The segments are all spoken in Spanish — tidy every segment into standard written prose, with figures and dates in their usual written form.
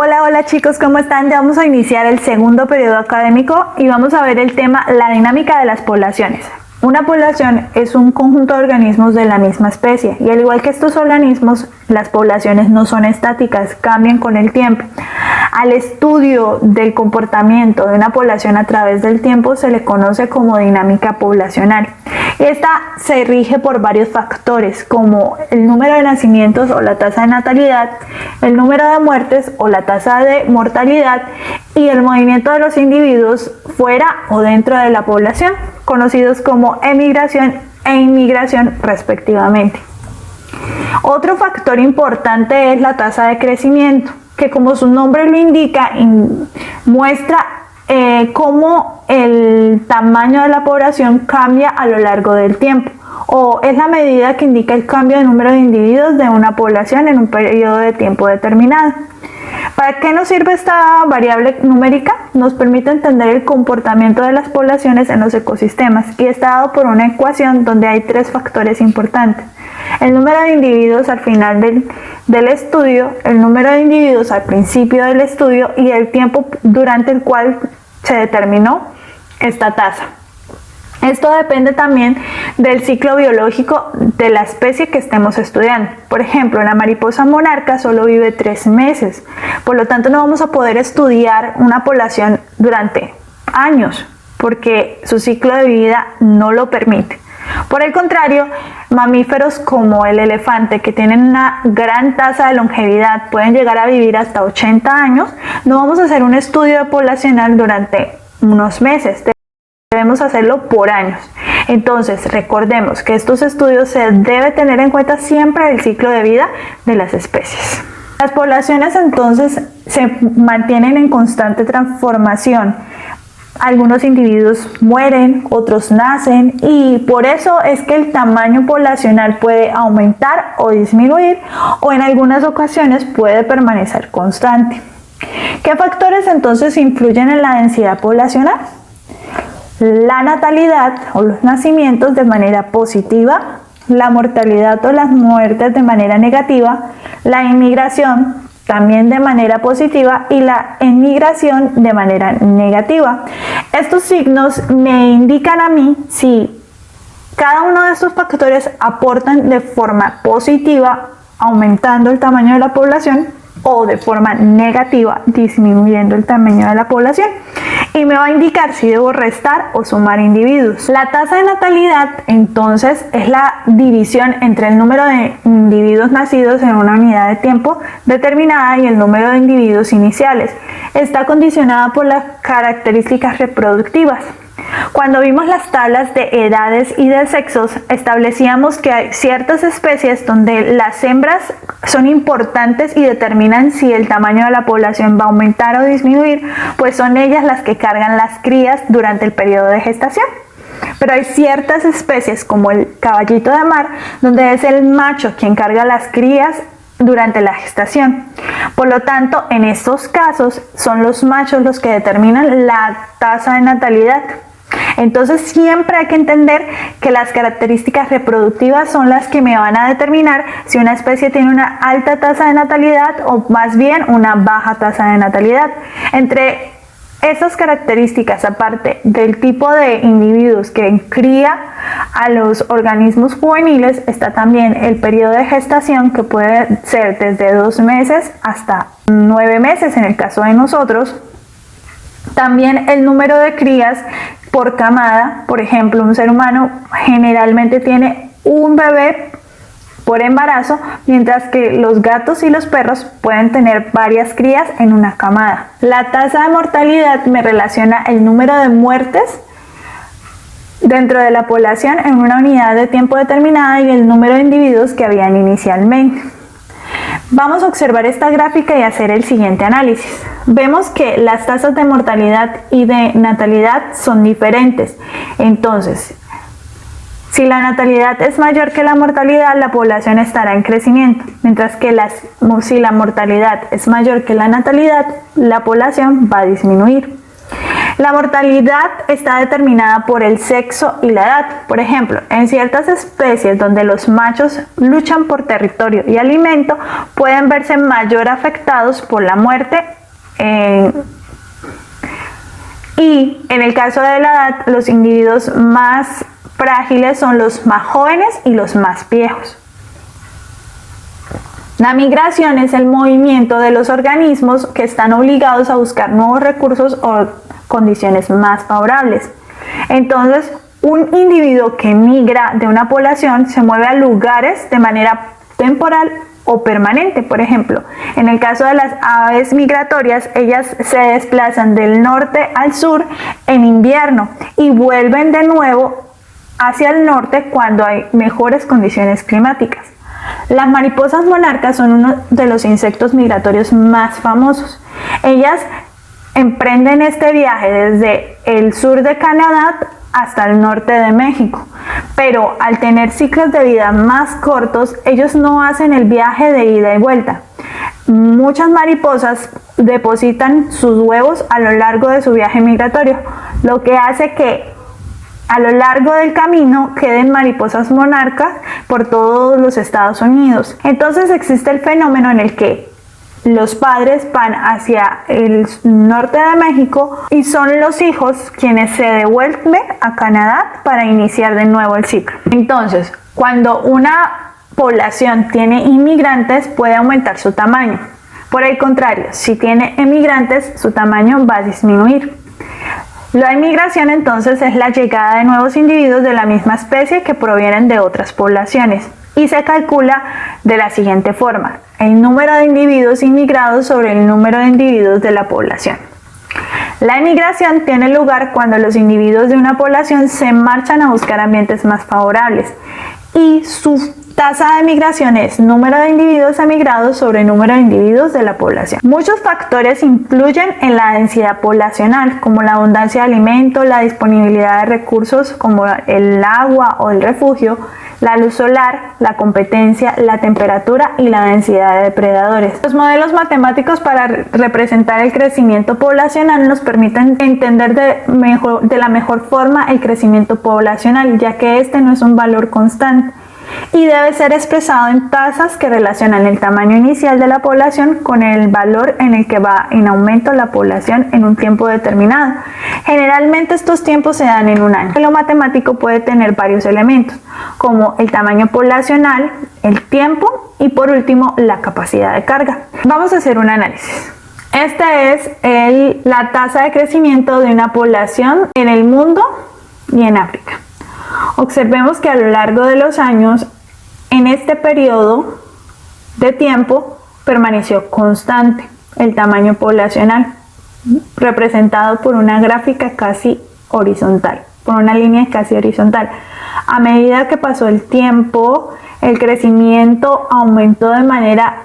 Hola, hola chicos, ¿cómo están? Ya vamos a iniciar el segundo periodo académico y vamos a ver el tema la dinámica de las poblaciones. Una población es un conjunto de organismos de la misma especie y al igual que estos organismos, las poblaciones no son estáticas, cambian con el tiempo. Al estudio del comportamiento de una población a través del tiempo se le conoce como dinámica poblacional. Y esta se rige por varios factores como el número de nacimientos o la tasa de natalidad, el número de muertes o la tasa de mortalidad y el movimiento de los individuos fuera o dentro de la población, conocidos como emigración e inmigración respectivamente. Otro factor importante es la tasa de crecimiento, que como su nombre lo indica, muestra cómo el tamaño de la población cambia a lo largo del tiempo, o es la medida que indica el cambio de número de individuos de una población en un periodo de tiempo determinado. ¿Para qué nos sirve esta variable numérica? Nos permite entender el comportamiento de las poblaciones en los ecosistemas y está dado por una ecuación donde hay tres factores importantes: el número de individuos al final del estudio, el número de individuos al principio del estudio y el tiempo durante el cual se determinó esta tasa. Esto depende también del ciclo biológico de la especie que estemos estudiando. Por ejemplo, la mariposa monarca solo vive 3 meses, por lo tanto no vamos a poder estudiar una población durante años porque su ciclo de vida no lo permite. Por el contrario, mamíferos como el elefante, que tienen una gran tasa de longevidad, pueden llegar a vivir hasta 80 años, no vamos a hacer un estudio poblacional durante unos meses. Debemos hacerlo por años. Entonces, recordemos que estos estudios se debe tener en cuenta siempre el ciclo de vida de las especies. Las poblaciones entonces se mantienen en constante transformación. Algunos individuos mueren, otros nacen y por eso es que el tamaño poblacional puede aumentar o disminuir o en algunas ocasiones puede permanecer constante. ¿Qué factores entonces influyen en la densidad poblacional? La natalidad o los nacimientos de manera positiva, la mortalidad o las muertes de manera negativa, la inmigración también de manera positiva y la emigración de manera negativa. Estos signos me indican a mí si cada uno de estos factores aportan de forma positiva, aumentando el tamaño de la población, o de forma negativa, disminuyendo el tamaño de la población. Y me va a indicar si debo restar o sumar individuos. La tasa de natalidad entonces es la división entre el número de individuos nacidos en una unidad de tiempo determinada y el número de individuos iniciales. Está condicionada por las características reproductivas. Cuando vimos las tablas de edades y de sexos, establecíamos que hay ciertas especies donde las hembras son importantes y determinan si el tamaño de la población va a aumentar o disminuir, pues son ellas las que cargan las crías durante el periodo de gestación. Pero hay ciertas especies como el caballito de mar, donde es el macho quien carga las crías durante la gestación. Por lo tanto, en estos casos son los machos los que determinan la tasa de natalidad. Entonces siempre hay que entender que las características reproductivas son las que me van a determinar si una especie tiene una alta tasa de natalidad o más bien una baja tasa de natalidad. Entre estas características, aparte del tipo de individuos que cría a los organismos juveniles, está también el periodo de gestación, que puede ser desde 2 meses hasta 9 meses en el caso de nosotros. También el número de crías por camada. Por ejemplo, un ser humano generalmente tiene un bebé por embarazo, mientras que los gatos y los perros pueden tener varias crías en una camada. La tasa de mortalidad me relaciona el número de muertes dentro de la población en una unidad de tiempo determinada y el número de individuos que habían inicialmente. Vamos a observar esta gráfica y hacer el siguiente análisis. Vemos que las tasas de mortalidad y de natalidad son diferentes. Entonces, si la natalidad es mayor que la mortalidad, la población estará en crecimiento, mientras que si la mortalidad es mayor que la natalidad, la población va a disminuir. La mortalidad está determinada por el sexo y la edad. Por ejemplo, en ciertas especies donde los machos luchan por territorio y alimento, pueden verse mayor afectados por la muerte. Y en el caso de la edad, los individuos más frágiles son los más jóvenes y los más viejos. La migración es el movimiento de los organismos que están obligados a buscar nuevos recursos o condiciones más favorables. Entonces, un individuo que migra de una población se mueve a lugares de manera temporal o permanente. Por ejemplo, en el caso de las aves migratorias, ellas se desplazan del norte al sur en invierno y vuelven de nuevo hacia el norte cuando hay mejores condiciones climáticas. Las mariposas monarcas son uno de los insectos migratorios más famosos. Ellas emprenden este viaje desde el sur de Canadá hasta el norte de México, pero al tener ciclos de vida más cortos, ellos no hacen el viaje de ida y vuelta. Muchas mariposas depositan sus huevos a lo largo de su viaje migratorio, lo que hace que a lo largo del camino queden mariposas monarcas por todos los Estados Unidos. Entonces existe el fenómeno en el que los padres van hacia el norte de México y son los hijos quienes se devuelven a Canadá para iniciar de nuevo el ciclo. Entonces, cuando una población tiene inmigrantes, puede aumentar su tamaño. Por el contrario, si tiene emigrantes, su tamaño va a disminuir. La inmigración entonces es la llegada de nuevos individuos de la misma especie que provienen de otras poblaciones y se calcula de la siguiente forma: el número de individuos inmigrados sobre el número de individuos de la población. La inmigración tiene lugar cuando los individuos de una población se marchan a buscar ambientes más favorables y su tasa de migración es número de individuos emigrados sobre número de individuos de la población. Muchos factores influyen en la densidad poblacional, como la abundancia de alimentos, la disponibilidad de recursos como el agua o el refugio, la luz solar, la competencia, la temperatura y la densidad de depredadores. Los modelos matemáticos para representar el crecimiento poblacional nos permiten entender de la mejor forma el crecimiento poblacional, ya que este no es un valor constante y debe ser expresado en tasas que relacionan el tamaño inicial de la población con el valor en el que va en aumento la población en un tiempo determinado. Generalmente estos tiempos se dan en un año. Lo matemático puede tener varios elementos, como el tamaño poblacional, el tiempo y por último la capacidad de carga. Vamos a hacer un análisis. Esta es la tasa de crecimiento de una población en el mundo y en África. Observemos que a lo largo de los años, en este periodo de tiempo, permaneció constante el tamaño poblacional, representado por una gráfica casi horizontal, por una línea casi horizontal. A medida que pasó el tiempo, el crecimiento aumentó de manera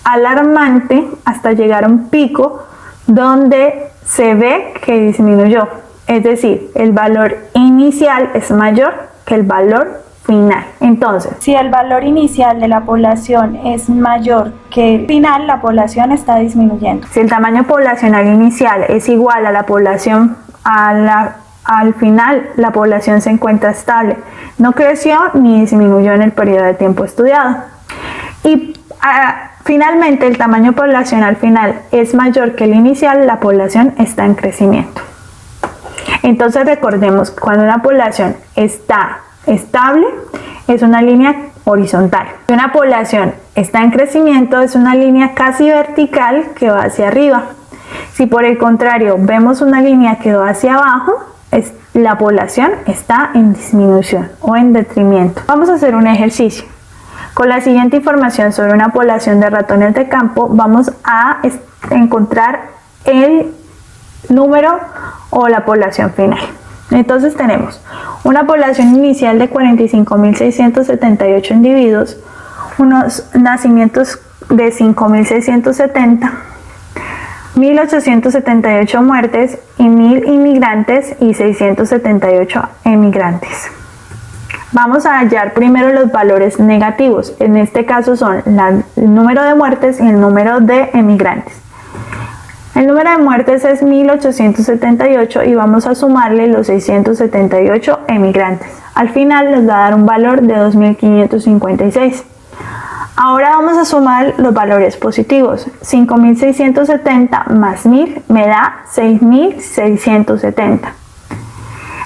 alarmante hasta llegar a un pico donde se ve que disminuyó. Es decir, el valor inicial es mayor que el valor final. Entonces, si el valor inicial de la población es mayor que el final, la población está disminuyendo. Si el tamaño poblacional inicial es igual a la población al final, la población se encuentra estable. No creció ni disminuyó en el periodo de tiempo estudiado. Y finalmente, el tamaño poblacional final es mayor que el inicial, la población está en crecimiento. Entonces recordemos, cuando una población está estable, es una línea horizontal. Si una población está en crecimiento, es una línea casi vertical que va hacia arriba. Si por el contrario vemos una línea que va hacia abajo, la población está en disminución o en detrimento. Vamos a hacer un ejercicio. Con la siguiente información sobre una población de ratones de campo, vamos a encontrar el número o la población final. Entonces tenemos una población inicial de 45.678 individuos, unos nacimientos de 5.670, 1.878 muertes y 1.000 inmigrantes y 678 emigrantes. Vamos a hallar primero los valores negativos. En este caso son el número de muertes y el número de emigrantes. El número de muertes es 1878 y vamos a sumarle los 678 emigrantes. Al final nos va a dar un valor de 2556. Ahora vamos a sumar los valores positivos. 5670 más 1000 me da 6670.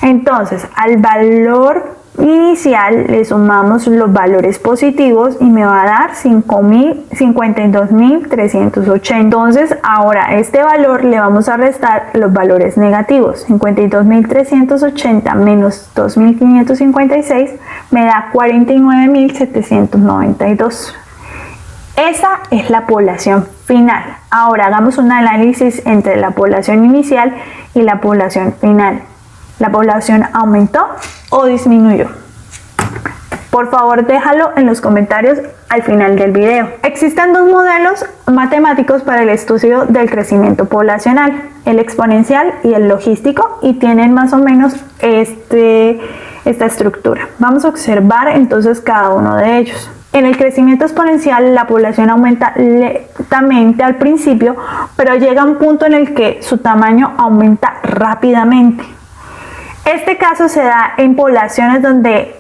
Entonces, al valor inicial le sumamos los valores positivos y me va a dar 52.380. Entonces, ahora a este valor le vamos a restar los valores negativos. 52.380 menos 2.556 me da 49.792. Esa es la población final. Ahora hagamos un análisis entre la población inicial y la población final. ¿La población aumentó o disminuyó? Por favor, déjalo en los comentarios al final del video. Existen dos modelos matemáticos para el estudio del crecimiento poblacional, el exponencial y el logístico, y tienen más o menos esta estructura. Vamos a observar entonces cada uno de ellos. En el crecimiento exponencial, la población aumenta lentamente al principio, pero llega a un punto en el que su tamaño aumenta rápidamente. Este caso se da en poblaciones donde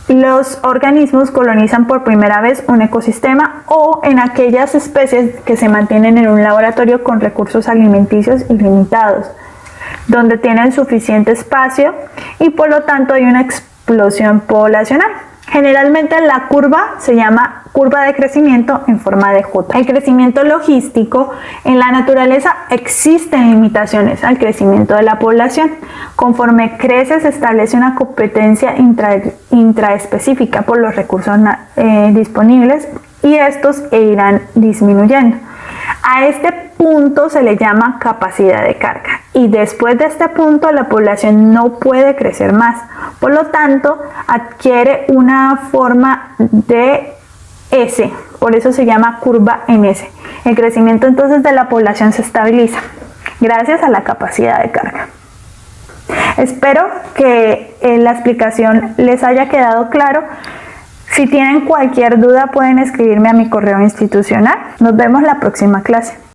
los organismos colonizan por primera vez un ecosistema o en aquellas especies que se mantienen en un laboratorio con recursos alimenticios ilimitados, donde tienen suficiente espacio y por lo tanto hay una explosión poblacional. Generalmente la curva se llama curva de crecimiento en forma de J. El crecimiento logístico, en la naturaleza existen limitaciones al crecimiento de la población. Conforme crece se establece una competencia intraespecífica por los recursos disponibles y estos irán disminuyendo. A este punto se le llama capacidad de carga y después de este punto la población no puede crecer más, por lo tanto adquiere una forma de S, por eso se llama curva en S. El crecimiento entonces de la población se estabiliza gracias a la capacidad de carga. Espero que la explicación les haya quedado claro. Si tienen cualquier duda pueden escribirme a mi correo institucional. Nos vemos la próxima clase.